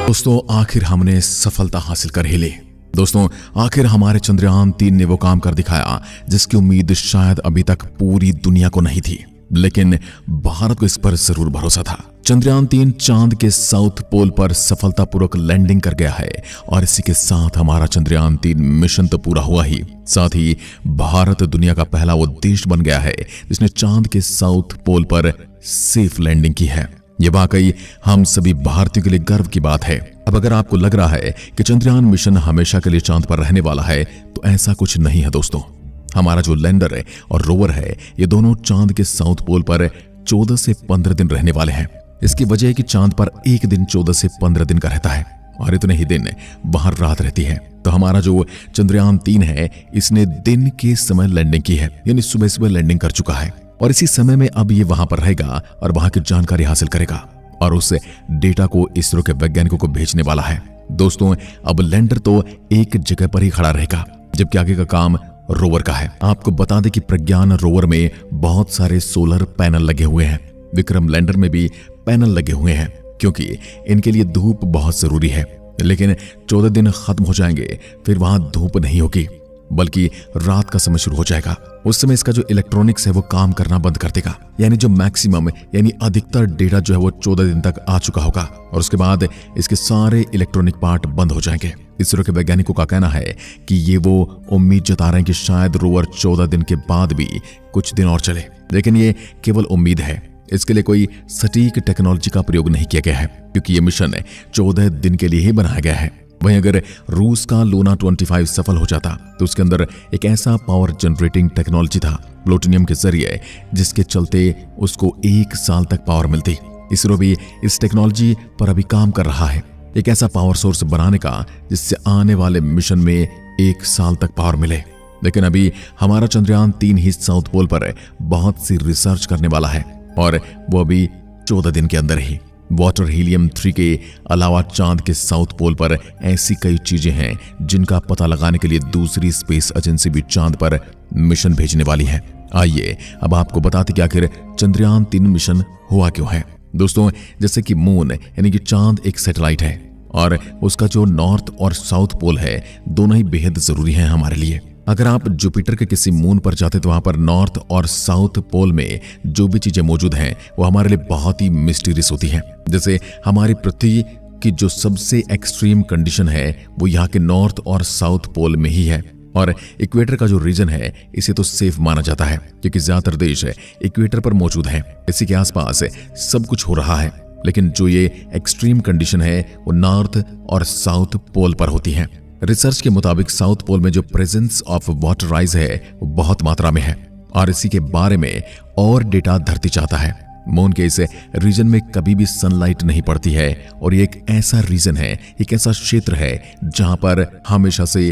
दोस्तों आखिर हमने सफलता हासिल कर ही ली। दोस्तों आखिर हमारे चंद्रयान-3 ने वो काम कर दिखाया जिसकी उम्मीद शायद अभी तक पूरी दुनिया को नहीं थी, लेकिन भारत को इस पर जरूर भरोसा था। चंद्रयान-3 चांद के साउथ पोल पर सफलतापूर्वक लैंडिंग कर गया है और इसी के साथ हमारा चंद्रयान-3 मिशन तो पूरा हुआ ही, साथ ही भारत दुनिया का पहला वो देश बन गया है जिसने चांद के साउथ पोल पर सेफ लैंडिंग की है। ये वाकई हम सभी भारतीयों के लिए गर्व की बात है। अब अगर आपको लग रहा है कि चंद्रयान मिशन हमेशा के लिए चांद पर रहने वाला है, तो ऐसा कुछ नहीं है दोस्तों। हमारा जो लैंडर है और रोवर है, ये दोनों चांद के साउथ पोल पर 14 से 15 दिन रहने वाले हैं। इसकी वजह है कि चांद पर एक दिन 14 से 15 दिन का रहता है और इतने ही दिन बाहर रात रहती है। तो हमारा जो चंद्रयान-3 है, इसने दिन के समय लैंडिंग की है, यानी सुबह सुबह लैंडिंग कर चुका है और इसी समय में अब ये वहां पर रहेगा और वहां की जानकारी हासिल करेगा और उस डेटा को इसरो के वैज्ञानिकों को भेजने वाला है। दोस्तों अब लैंडर तो एक जगह पर ही खड़ा रहेगा, जबकि आगे का काम रोवर का है। आपको बता दें कि प्रज्ञान रोवर में बहुत सारे सोलर पैनल लगे हुए हैं। विक्रम लैंडर में भी पैनल लगे हुए हैं, क्योंकि इनके लिए धूप बहुत जरूरी है। लेकिन 14 दिन खत्म हो जाएंगे, फिर वहां धूप नहीं होगी, बल्कि रात का समय शुरू हो जाएगा। उस समय इसका जो इलेक्ट्रॉनिक्स है वो काम करना बंद कर देगा, यानी जो मैक्सिमम यानी अधिकतर डेटा जो है वो 14 दिन तक आ चुका होगा और उसके बाद इसके सारे इलेक्ट्रॉनिक पार्ट बंद हो जाएंगे। इसरो के वैज्ञानिकों का कहना है कि ये वो उम्मीद जता रहे हैं कि शायद रोवर 14 दिन के बाद भी कुछ दिन और चले, लेकिन ये केवल उम्मीद है। इसके लिए कोई सटीक टेक्नोलॉजी का प्रयोग नहीं किया गया है, क्योंकि ये मिशन 14 दिन के लिए ही बनाया गया है। वहीं अगर रूस का लूना 25 सफल हो जाता तो उसके अंदर एक ऐसा पावर जनरेटिंग टेक्नोलॉजी था प्लूटोनियम के जरिए, जिसके चलते उसको 1 साल तक पावर मिलती। इसरो भी इस टेक्नोलॉजी पर अभी काम कर रहा है, एक ऐसा पावर सोर्स बनाने का जिससे आने वाले मिशन में 1 साल तक पावर मिले। लेकिन अभी हमारा चंद्रयान-3 ही साउथ पोल पर बहुत सी रिसर्च करने वाला है और वो अभी 14 दिन के अंदर ही। वाटर हीलियम-3 के अलावा चांद के साउथ पोल पर ऐसी कई चीजें हैं जिनका पता लगाने के लिए दूसरी स्पेस एजेंसी भी चांद पर मिशन भेजने वाली है। आइए अब आपको बताते कि आखिर चंद्रयान-3 मिशन हुआ क्यों है। दोस्तों जैसे कि मून यानी कि चांद एक सैटेलाइट है और उसका जो नॉर्थ और साउथ पोल है, दोनों ही बेहद जरूरी हैं हमारे लिए। अगर आप जुपिटर के किसी मून पर जाते तो वहां पर नॉर्थ और साउथ पोल में जो भी चीजें मौजूद हैं वो हमारे लिए बहुत ही मिस्टीरियस होती हैं। जैसे हमारी पृथ्वी की जो सबसे एक्सट्रीम कंडीशन है वो यहाँ के नॉर्थ और साउथ पोल में ही है और इक्वेटर का जो रीजन है इसे तो सेफ माना जाता है, क्योंकि ज्यादातर देश इक्वेटर पर मौजूद हैं। इसी के आसपास सब कुछ हो रहा है, लेकिन जो ये एक्सट्रीम कंडीशन है वो नॉर्थ और साउथ पोल पर होती है। रिसर्च के मुताबिक साउथ पोल में जो प्रेजेंस ऑफ वाटर राइज है वो बहुत मात्रा में है और इसी के बारे में और डेटा धरती चाहता है। मून के इस रीजन में कभी भी सनलाइट नहीं पड़ती है और ये एक ऐसा रीजन है, एक ऐसा क्षेत्र है जहां पर हमेशा से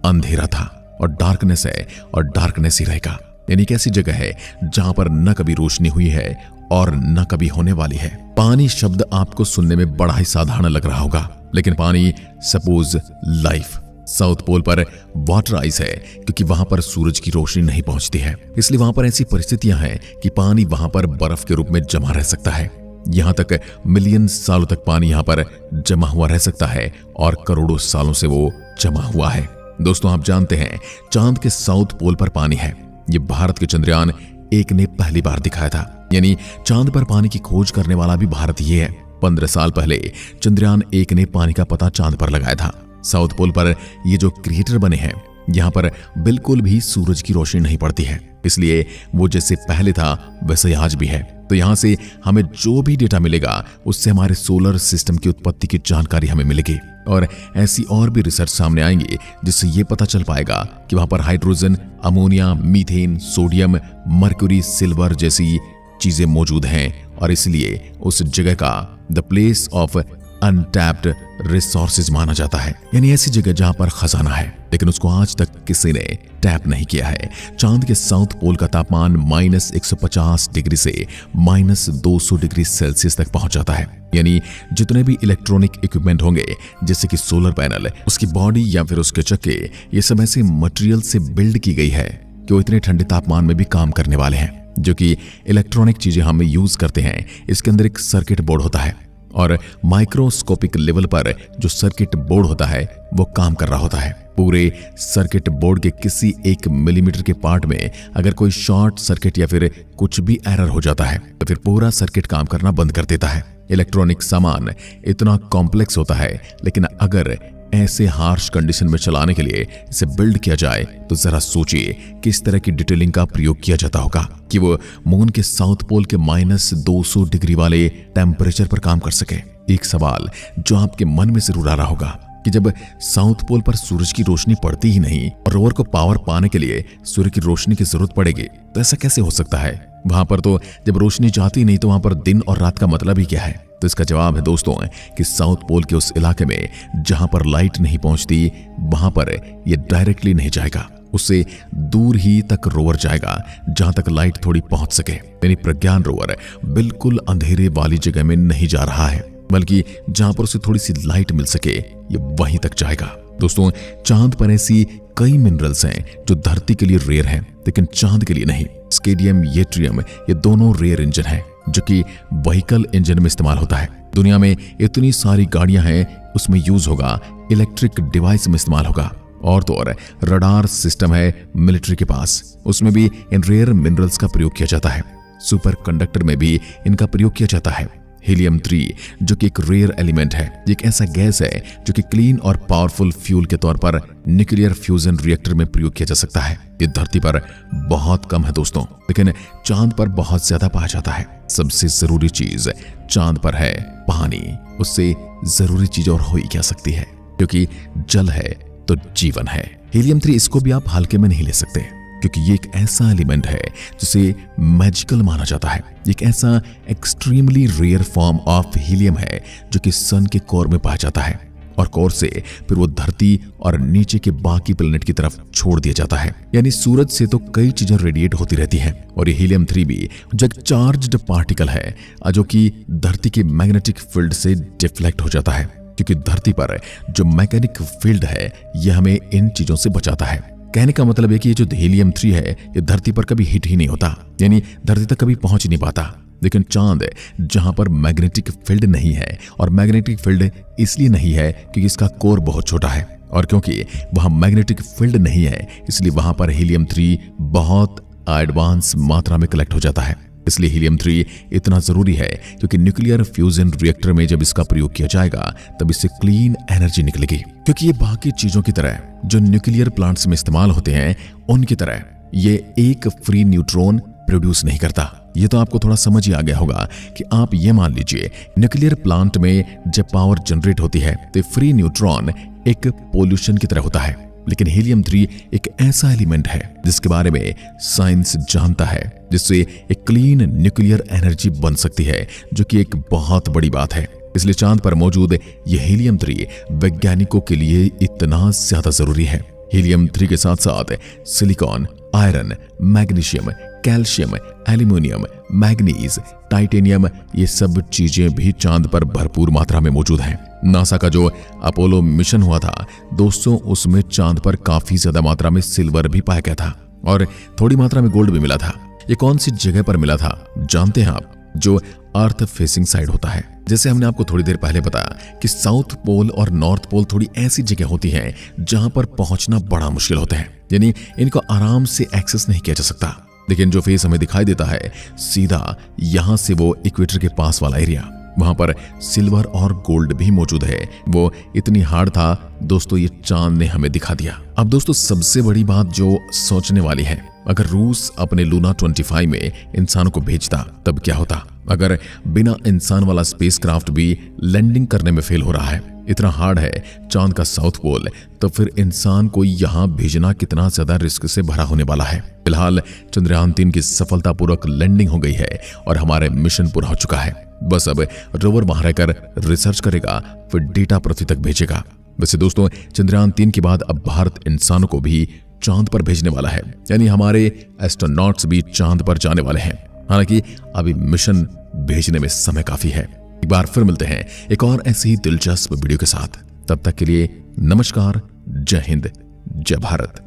अंधेरा था और डार्कनेस है और डार्कनेस ही रहेगा। यानी एक ऐसी जगह है जहां पर न कभी रोशनी हुई है और न कभी होने वाली है। पानी शब्द आपको सुनने में बड़ा ही साधारण लग रहा होगा, लेकिन पानी सपोज लाइफ। साउथ पोल पर वाटर आइस है क्योंकि वहां पर सूरज की रोशनी नहीं पहुंचती है, इसलिए वहां पर ऐसी परिस्थितियां हैं कि पानी वहां पर बर्फ के रूप में जमा रह सकता है। यहां तक मिलियन सालों तक पानी यहां पर जमा हुआ रह सकता है और करोड़ों सालों से वो जमा हुआ है। दोस्तों आप जानते हैं चांद के साउथ पोल पर पानी है। ये भारत के चंद्रयान-1 ने पहली बार दिखाया था, यानी चांद पर पानी की खोज करने वाला भी भारत ही है। 15 साल पहले चंद्रयान-1 ने पानी का पता चांद पर लगाया था। साउथ पोल पर ये जो क्रिएटर बने हैं, यहाँ पर बिल्कुल भी सूरज की रोशनी नहीं पड़ती है, इसलिए वो जैसे पहले था वैसे आज भी है। तो यहाँ से हमें जो भी डेटा मिलेगा उससे हमारे सोलर सिस्टम की उत्पत्ति की जानकारी हमें मिलेगी और ऐसी और भी रिसर्च सामने आएंगी जिससे ये पता चल पाएगा कि वहां पर hydrogen, ammonia, methane, sodium, mercury, silver जैसी चीजें मौजूद हैं और इसलिए उस जगह का the place of untapped resources माना जाता है, यानी ऐसी जगह जहां पर खजाना है लेकिन उसको आज तक किसी ने टैप नहीं किया है। चांद के साउथ पोल का तापमान -150 डिग्री से -200 डिग्री सेल्सियस तक पहुंच जाता है, यानी जितने भी इलेक्ट्रॉनिक इक्विपमेंट होंगे जैसे कि सोलर पैनल, उसकी बॉडी या फिर उसके चक्के, ये सब ऐसे मटेरियल से बिल्ड की गई है कि वो इतने ठंडे तापमान में भी काम करने वाले हैं। जो कि इलेक्ट्रॉनिक चीजें हम यूज करते हैं, इसके अंदर एक सर्किट बोर्ड होता है और माइक्रोस्कोपिक लेवल पर जो सर्किट बोर्ड होता है वो काम कर रहा होता है। पूरे सर्किट बोर्ड के किसी 1 मिलीमीटर के पार्ट में अगर कोई शॉर्ट सर्किट या फिर कुछ भी एरर हो जाता है तो फिर पूरा सर्किट काम करना बंद कर देता है। इलेक्ट्रॉनिक सामान इतना कॉम्प्लेक्स होता है, लेकिन अगर ऐसे हार्श कंडीशन में चलाने के लिए इसे बिल्ड किया जाए तो जरा सोचिए किस तरह की डिटेलिंग का प्रयोग किया जाता होगा कि वो मून के साउथ पोल के -200 डिग्री वाले टेम्परेचर पर काम कर सके। एक सवाल जो आपके मन में जरूर आ रहा होगा कि जब साउथ पोल पर सूरज की रोशनी पड़ती ही नहीं और रोवर को पावर पाने के लिए सूर्य की रोशनी की जरूरत पड़ेगी, तो ऐसा कैसे हो सकता है? वहां पर तो जब रोशनी जाती नहीं तो वहां पर दिन और रात का मतलब ही क्या है? तो इसका जवाब है दोस्तों कि साउथ पोल के उस इलाके में जहां पर लाइट नहीं पहुंचती वहां पर यह डायरेक्टली नहीं जाएगा, उससे दूर ही तक रोवर जाएगा जहां तक लाइट थोड़ी पहुंच सके। यानी प्रज्ञान रोवर बिल्कुल अंधेरे वाली जगह में नहीं जा रहा है, बल्कि जहां पर उसे थोड़ी सी लाइट मिल सके ये वहीं तक जाएगा। दोस्तों, चांद पर ऐसी कई मिनरल्स हैं जो धरती के लिए रेयर हैं, लेकिन चांद के लिए नहीं। स्केडियम, येट्रियम ये दोनों रेयर इंजन हैं जो कि व्हीकल इंजन में इस्तेमाल होता है। दुनिया में इतनी सारी गाड़ियां हैं, उसमें यूज होगा, इलेक्ट्रिक डिवाइस में इस्तेमाल होगा। और तो और रडार सिस्टम है मिलिट्री के पास, उसमें भी इन रेयर मिनरल्स का प्रयोग किया जाता है। सुपर कंडक्टर में भी इनका प्रयोग किया जाता है। हीलियम 3 जो कि एक रेयर एलिमेंट है, एक ऐसा गैस है जो कि क्लीन और पावरफुल फ्यूल के तौर पर न्यूक्लियर फ्यूजन रिएक्टर में प्रयोग किया जा सकता है। ये धरती पर बहुत कम है दोस्तों, लेकिन चांद पर बहुत ज्यादा पाया जाता है। सबसे जरूरी चीज चांद पर है पानी। उससे जरूरी चीज और हो ही क्या सकती है, क्योंकि जल है तो जीवन है। हीलियम 3 इसको भी आप हल्के में नहीं ले सकते, क्योंकि ये एक ऐसा एलिमेंट है जिसे मैजिकल माना जाता है। एक ऐसा extremely rare form of helium है जो कि सन के कोर में पाया जाता है, और कोर से फिर वो धरती और नीचे के बाकी प्लेनेट की तरफ छोड़ दिया जाता है। यानी सूरज से तो कई चीजें रेडिएट होती रहती हैं, और ये हीलियम 3 भी जो एक चार्ज्ड पार्टिकल है जो कि धरती के मैग्नेटिक फील्ड से डिफ्लेक्ट हो जाता है, क्योंकि धरती पर जो मैकेनिक फील्ड है यह हमें इन चीजों से बचाता है। कहने का मतलब है कि ये जो हीलियम 3 है ये धरती पर कभी हिट ही नहीं होता, यानी धरती तक कभी पहुंच ही नहीं पाता। लेकिन चांद जहां पर मैग्नेटिक फील्ड नहीं है, और मैग्नेटिक फील्ड इसलिए नहीं है क्योंकि इसका कोर बहुत छोटा है, और क्योंकि वहां मैग्नेटिक फील्ड नहीं है इसलिए वहां पर हीलियम 3 बहुत एडवांस मात्रा में कलेक्ट हो जाता है। इसलिए हीलियम 3 इतना जरूरी है क्योंकि न्यूक्लियर फ्यूजन रिएक्टर में जब इसका प्रयोग किया जाएगा तब इससे क्लीन एनर्जी निकलेगी। क्योंकि ये बाकी चीजों की तरह जो न्यूक्लियर प्लांट्स में इस्तेमाल होते हैं उनकी तरह ये एक फ्री न्यूट्रॉन प्रोड्यूस नहीं करता। ये तो आपको थोड़ा समझ ही आ गया होगा कि आप ये मान लीजिए न्यूक्लियर प्लांट में जब पावर जनरेट होती है तो फ्री न्यूट्रॉन एक पोल्यूशन की तरह होता है, लेकिन हीलियम 3 एक ऐसा एलिमेंट है जिसके बारे में साइंस जानता है, जिससे एक क्लीन न्यूक्लियर एनर्जी बन सकती है, जो कि एक बहुत बड़ी बात है। इसलिए चांद पर मौजूद यह हीलियम 3 वैज्ञानिकों के लिए इतना ज्यादा जरूरी है। हीलियम 3 के साथ साथ silicon, iron, magnesium, calcium, aluminium, manganese, titanium ये सब चीजें भी चांद पर भरपूर मात्रा में मौजूद हैं। नासा का जो अपोलो मिशन हुआ था दोस्तों, उसमें चांद पर काफी ज्यादा मात्रा में सिल्वर भी पाया गया था और थोड़ी मात्रा में गोल्ड भी मिला था। ये कौन सी जगह पर मिला था जानते हैं आप? जो अर्थ फेसिंग साइड होता है। जैसे हमने आपको थोड़ी देर पहले बताया कि साउथ पोल और नॉर्थ पोल थोड़ी ऐसी जगह होती हैं जहां पर पहुंचना बड़ा मुश्किल होता है, यानी इनको आराम से एक्सेस नहीं किया जा सकता। लेकिन जो फेस हमें दिखाई देता है सीधा यहां से वो इक्वेटर के पास वाला एरिया, वहां पर सिल्वर और गोल्ड भी मौजूद है। वो इतनी हार्ड था दोस्तों, ये चांद ने हमें दिखा दिया। अब दोस्तों सबसे बड़ी बात जो सोचने वाली है, अगर रूस अपने लूना 25 में इंसानों को भेजता तब क्या होता? अगर बिना इंसान वाला स्पेसक्राफ्ट भी लैंडिंग करने में फेल हो रहा है, इतना हार्ड है चांद का साउथ पोल, तो फिर इंसान को यहां भेजना कितना ज्यादा रिस्क से भरा होने वाला है। फिलहाल चंद्रयान 3 की सफलतापूर्वक लैंडिंग हो गई है और हमारे मिशन पूरा हो चुका है। बस अब रोवर वहां रहकर रिसर्च करेगा, फिर डेटा पृथ्वी तक भेजेगा। वैसे दोस्तों चंद्रयान 3 के बाद अब भारत इंसानों को भी चांद पर भेजने वाला है, यानी हमारे एस्ट्रोनॉट्स भी चांद पर जाने वाले हैं। हालांकि अभी मिशन भेजने में समय काफी है। एक बार फिर मिलते हैं एक और ऐसी ही दिलचस्प वीडियो के साथ। तब तक के लिए नमस्कार, जय हिंद, जय भारत।